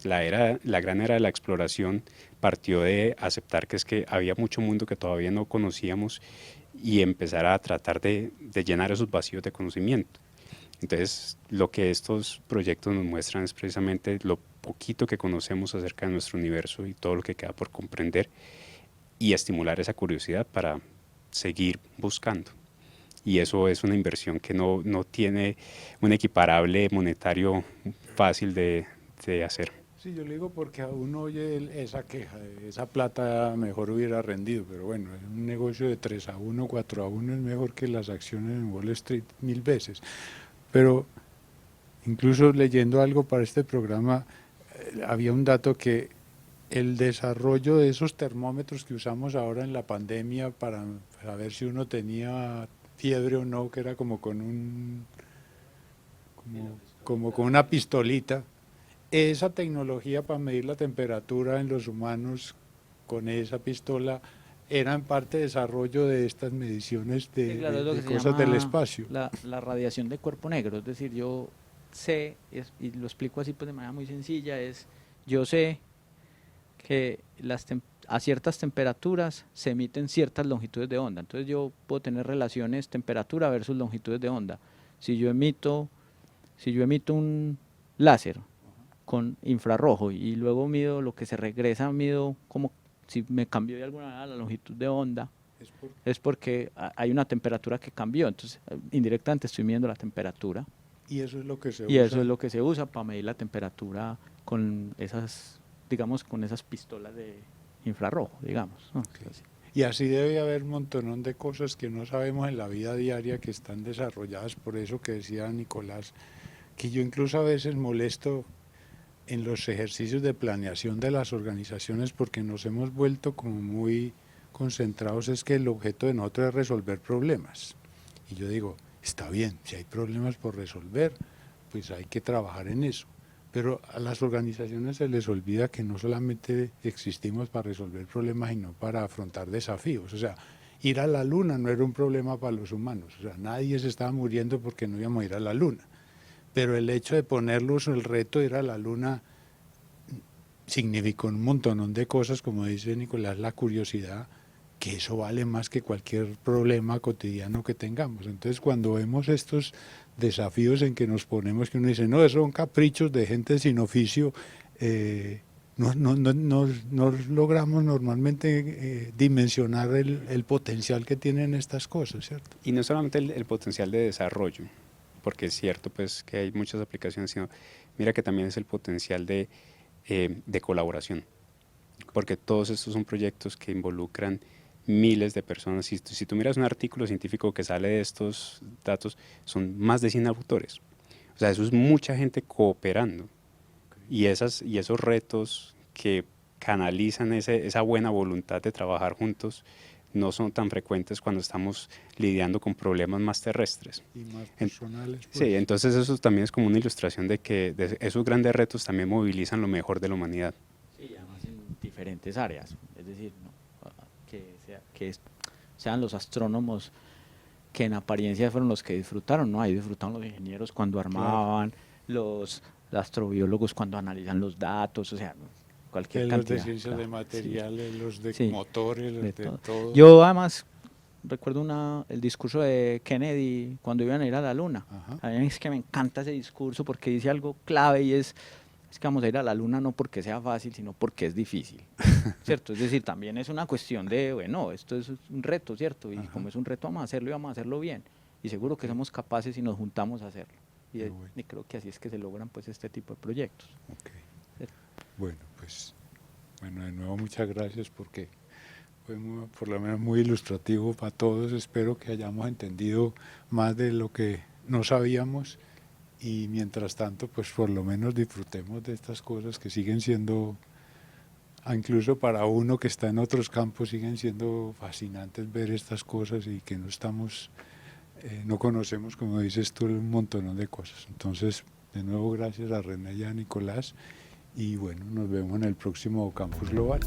La gran era de la exploración partió de aceptar que es que había mucho mundo que todavía no conocíamos y empezar a tratar de llenar esos vacíos de conocimiento. Entonces, lo que estos proyectos nos muestran es precisamente lo poquito que conocemos acerca de nuestro universo y todo lo que queda por comprender y estimular esa curiosidad para seguir buscando. Y eso es una inversión que no tiene un equiparable monetario fácil de hacer. Sí, yo le digo porque uno oye esa queja, esa plata mejor hubiera rendido, pero bueno, un negocio de 3-1, 4-1 es mejor que las acciones en Wall Street 1000 veces. Pero incluso leyendo algo para este programa, había un dato que el desarrollo de esos termómetros que usamos ahora en la pandemia para saber si uno tenía fiebre o no, que era como con como con una pistolita, esa tecnología para medir la temperatura en los humanos con esa pistola era en parte desarrollo de estas mediciones Sí, claro, es lo que se cosas del llama espacio. la radiación de cuerpo negro. Es decir, yo sé, y lo explico así pues de manera muy sencilla, yo sé que a ciertas temperaturas se emiten ciertas longitudes de onda. Entonces yo puedo tener relaciones temperatura versus longitudes de onda. Si yo emito un láser con infrarrojo y luego mido lo que se regresa, mido como si me cambió de alguna manera la longitud de onda, es porque hay una temperatura que cambió. Entonces, indirectamente estoy midiendo la temperatura. Y eso es lo que se Y usa. eso es lo que se usa para medir la temperatura con esas, digamos, con esas pistolas de infrarrojo, digamos, ¿no? Okay. Y así debe haber un montonón de cosas que no sabemos en la vida diaria que están desarrolladas por eso que decía Nicolás, que yo incluso a veces molesto en los ejercicios de planeación de las organizaciones porque nos hemos vuelto como muy concentrados, es que el objeto de nosotros es resolver problemas. Y yo digo, está bien, si hay problemas por resolver, pues hay que trabajar en eso. Pero a las organizaciones se les olvida que no solamente existimos para resolver problemas, sino para afrontar desafíos. O sea, Ir a la luna no era un problema para los humanos, o sea, nadie se estaba muriendo porque no íbamos a ir a la luna. Pero el hecho de ponerlos el reto de ir a la luna significó un montón de cosas, como dice Nicolás, la curiosidad, que eso vale más que cualquier problema cotidiano que tengamos. Entonces, cuando vemos estos desafíos en que nos ponemos, que uno dice, no, esos son caprichos de gente sin oficio, no logramos normalmente dimensionar el potencial que tienen estas cosas, ¿cierto? Y no solamente el potencial de desarrollo, porque es cierto pues que hay muchas aplicaciones, sino mira que también es el potencial de colaboración, porque todos estos son proyectos que involucran miles de personas. Si tú miras un artículo científico que sale de estos datos, son más de 100 autores. O sea, eso es mucha gente cooperando. Y esos retos que canalizan esa buena voluntad de trabajar juntos no son tan frecuentes cuando estamos lidiando con problemas más terrestres. Y más personales. Pues. Sí, entonces eso también es como una ilustración de que esos grandes retos también movilizan lo mejor de la humanidad. Sí, además en diferentes áreas, es decir, ¿no? Sean los astrónomos que en apariencia fueron los que disfrutaron, ¿no? Ahí disfrutaron los ingenieros cuando armaban, los astrobiólogos cuando analizan los datos, o sea, cualquier cantidad. Los de ciencias de materiales, los de motores, los de todo. Yo además recuerdo el discurso de Kennedy cuando iban a ir a la Luna. A mí es que me encanta ese discurso porque dice algo clave y es que vamos a ir a la Luna no porque sea fácil, sino porque es difícil, ¿cierto? Es decir, también es una cuestión de, bueno, esto es un reto, ¿cierto? Y como es un reto vamos a hacerlo y vamos a hacerlo bien. Y seguro que somos capaces y nos juntamos a hacerlo. Y creo que así es que se logran pues este tipo de proyectos. Okay. Bueno, pues, de nuevo muchas gracias porque fue por lo menos muy ilustrativo para todos. Espero que hayamos entendido más de lo que no sabíamos y mientras tanto, pues por lo menos disfrutemos de estas cosas que siguen siendo, incluso para uno que está en otros campos, siguen siendo fascinantes ver estas cosas y que no conocemos, como dices tú, un montón de cosas. Entonces, de nuevo, gracias a René y a Nicolás y bueno, nos vemos en el próximo Campus Global.